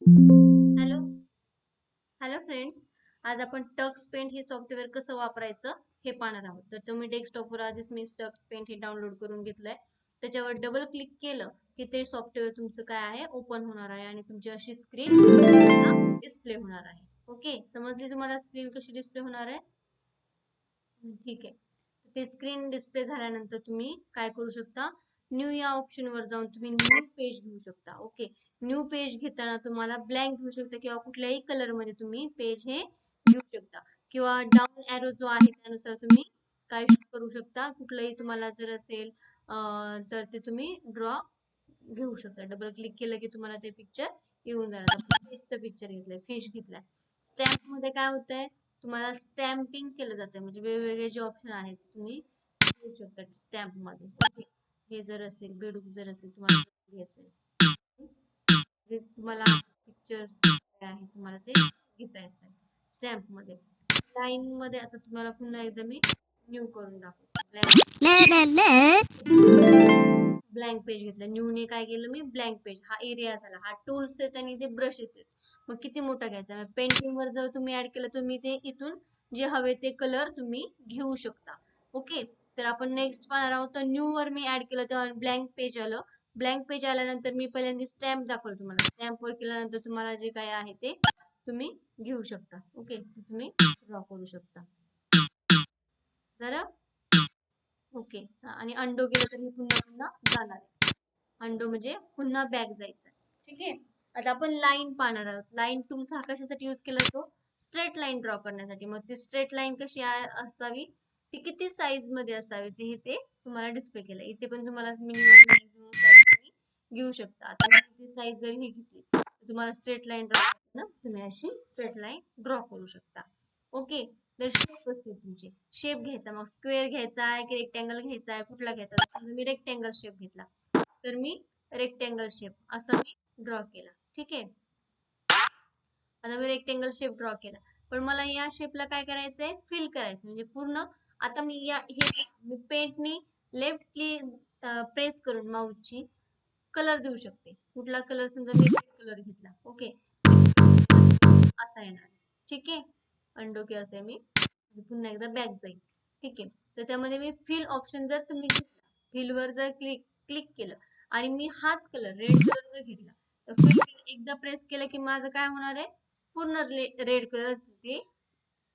Hello hello friends. आज आपण Tux paint हे सॉफ्टवेअर कसं वापरायचं हे पाहणार आहोत. तर तुम्ही डेस्कटॉपवर आधीच मी टक्स पेंट हे डाउनलोड करून घेतलंय. त्याच्यावर डबल क्लिक केलं की ते सॉफ्टवेअर तुमचं काय आहे ओपन होणार आहे आणि तुमची अशी स्क्रीन डिस्प्ले होणार आहे. ओके, समजली तुम्हाला स्क्रीन कशी डिस्प्ले होणार आहे? ठीक आहे. ते स्क्रीन डिस्प्ले झाल्यानंतर तुम्ही काय करू शकता, न्यू या ऑप्शन वर जाऊन तुम्ही न्यू पेज घेऊ शकता. ओके, न्यू पेज घेताना तुम्हाला ब्लँक घेऊ शकता किंवा कुठल्याही कलर मध्ये तुम्ही पेज हे घेऊ शकता किंवा डाऊन एरो जो आहे त्यानुसार तुम्ही काय करू शकता. कुठलंही तुम्हाला जर असेल तर ते तुम्ही ड्रॉ घेऊ शकता. डबल क्लिक केलं की तुम्हाला ते पिक्चर येऊन जाणार. फिशचं पिक्चर घेतलंय, फिश घेतलाय. स्टॅम्प मध्ये काय होतंय, तुम्हाला स्टॅम्पिंग केलं जातं म्हणजे वेगवेगळे जे ऑप्शन आहेत तुम्ही घेऊ शकता स्टॅम्प मध्ये. ओके, हे जर असेल बेडूक जर असेल तुम्हाला घ्यायचं जे तुम्हाला पिक्चर्स आहे तुम्हाला ते घेता येतात स्टॅम्प मध्ये. लाईन मध्ये आता तुम्हाला पुन्हा एकदा मी न्यू करून दाखवतो. ब्लँक पेज घेतलं. न्यू ने काय केलं मी, ब्लँक पेज हा एरिया झाला. हा टूल्स आहेत आणि ते ब्रशेस आहेत. मग किती मोठा घ्यायचा, पेंटिंग वर जर तुम्ही ऍड केलं तुम्ही ते इथून जे हवे ते कलर तुम्ही घेऊ शकता. ओके, तर आपण नेक्स्ट पाहणार आहोत. तर न्यू वर मी ऍड केलं तेव्हा ब्लँक पेज आलं. ब्लँक पेज आल्यानंतर मी पहिल्यांदा स्टॅम्प दाखवलं तुम्हाला. स्टॅम्प वर केल्यानंतर तुम्हाला जे काय आहे ते तुम्ही घेऊ शकता. ओके, तुम्ही ड्रॉ करू शकता. झालं? ओके, आणि अंडो केलं तर मी पुन्हा पुन्हा जाणार आहे. अंडो म्हणजे पुन्हा बॅक जायचं. ठीक आहे, आता आपण लाईन पाहणार आहोत. लाईन टूल्स हा कशासाठी यूज केला जातो, स्ट्रेट लाईन ड्रॉ करण्यासाठी. मग ती स्ट्रेट लाईन कशी असावी, ती किती साईज मध्ये असावी ते तुम्हाला डिस्प्ले केलं. इथे पण तुम्हाला मिनिमम मॅक्सिमम साईज तुम्ही घेऊ शकता. आता किती साईज जरी ही घेतली तर तुम्हाला स्ट्रेट लाईन ड्रॉ करताना तुम्ही अशी स्ट्रेट लाईन ड्रॉ करू शकता. ओके, तर शेप असते तुमची. शेप घ्यायचा, मग स्क्वेअर घ्यायचा आहे की रेक्टँगल घ्यायचा आहे, कुठला घ्यायचा. समजा मी रेक्टँगल शेप घेतला तर मी रेक्टँगल शेप असा मी ड्रॉ केला. ठीक आहे, आता मी रेक्टँगल शेप ड्रॉ केला. पण मला या शेपला काय करायचंय, फिल करायचं म्हणजे पूर्ण. आता मी मी पेंटनी लेफ्ट क्लिक प्रेस करून माऊसची कलर देऊ शकते. कुठला कलर, समजा मी रेड कलर घेतला. ओके, असा येणार. ठीक आहे, अंडो केलं मी पुन्हा एकदा बॅक जाईल. ठीक आहे, तर त्यामध्ये मी फिल ऑप्शन जर तुम्ही घेतला, फिल वर जर क्लिक क्लिक केलं आणि मी हाच कलर रेड कलर जर घेतला तर फिल एकदा प्रेस केलं की माझं काय होणार आहे, पूर्ण रेड कलर ते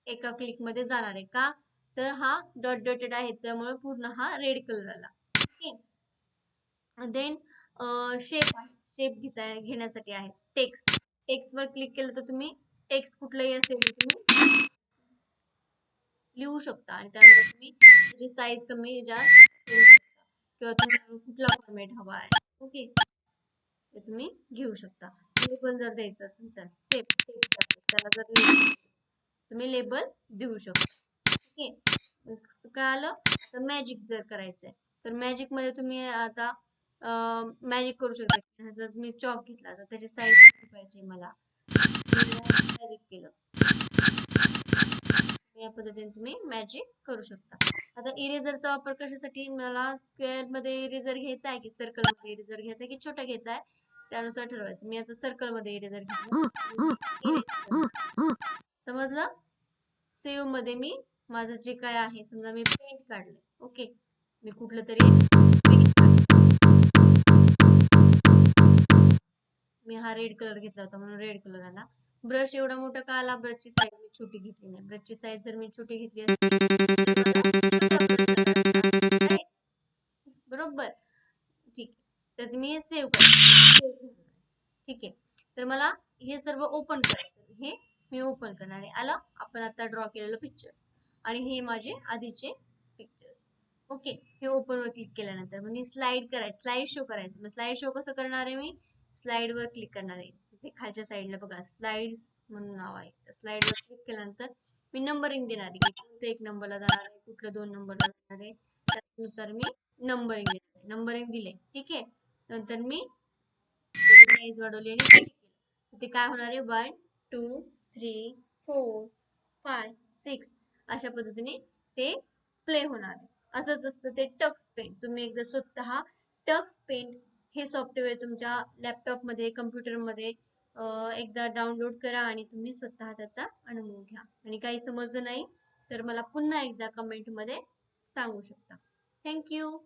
एका क्लिक मध्ये जाणार आहे. का तर हा डॉट डॉटेड आहे त्यामुळे पूर्ण हा रेड कलर आला. ओके, देन शेप आहे. शेप घेण्यासाठी आहे टेक्स्ट. टेक्स्ट वर क्लिक केलं तर तुम्ही टेक्स्ट कुठलंही असेल तर तुम्ही लिहू शकता आणि त्यामुळे तुम्ही त्याची साईज कमी जास्त करू शकता किंवा तुम्हाला कुठला फॉर्मॅट हवा आहे. ओके, ते तुम्ही घेऊ शकता. लेबल जर द्यायचं असेल तर सेफ टेक्स्ट त्याला जर तुम्ही लेबल देऊ शकता. ओके, कळालं. तर मॅजिक जर करायचंय तर मॅजिक मध्ये तुम्ही आता मॅजिक करू शकता. जर मी चॉक घेतला तर त्याची साईज पाहिजे मला, मॅजिक केलं या पद्धतीने तुम्ही मॅजिक करू शकता. आता इरेजरचा वापर कशासाठी, मला स्क्वेअर मध्ये इरेजर घ्यायचा आहे की सर्कल मध्ये इरेजर घ्यायचा आहे की छोटा घ्यायचा आहे त्यानुसार ठरवायचं. मी आता सर्कल मध्ये इरेजर घेतला. समजलं. सेव्ह मध्ये मी माझं जे काय आहे, समजा मी पेंट काढले. ओके, मी कुठलं तरी मी हा रेड कलर घेतला होता म्हणून रेड कलर आला. ब्रश एवढा मोठा का आला, ब्रशची साईज मी छोटी घेतली नाही. ब्रशची साईज जर मी छोटी घेतली बरोबर. ठीक आहे, तर मी हे सेव्ह करते. ठीक आहे, तर मला हे सर्व ओपन करायचं. हे मी ओपन करणार आहे. आलं आपण आता ड्रॉ केलेलं पिक्चर आणि हे माझे आधीचे पिक्चर्स. ओके, हे ओपन वर क्लिक केल्यानंतर मग स्लाइड करायचं, स्लाइड शो करायचं. मग स्लाइड शो कसं करणार आहे, मी स्लाइड वर क्लिक करणार आहे. तिथे खालच्या साईडला बघा स्लाइड्स म्हणून नाव आहे. स्लाइड वर क्लिक केल्यानंतर मी नंबरिंग देणार आहे, कोणत्या एक नंबरला जाणार आहे, कुठल्या 2 नंबरला जाणार आहे, त्यानुसार मी नंबरिंग देणार आहे. नंबरिंग दिले. ठीक आहे, नंतर मी साईज वाढवली आणि क्लिक केलं. ते काय होणार आहे, 1 2 3 4 5 6 अशा पद्धतीने ते प्ले होणार आहे. असंच असतं ते टक्स पेंट. तुम्ही एकदा स्वतः टक्स पेंट हे सॉफ्टवेअर तुमच्या लॅपटॉप मध्ये, कम्प्युटर मध्ये एकदा डाउनलोड करा आणि तुम्ही स्वतः त्याचा अनुभव घ्या. आणि काही समजलं नाही तर मला पुन्हा एकदा कमेंटमध्ये सांगू शकता. थँक्यू.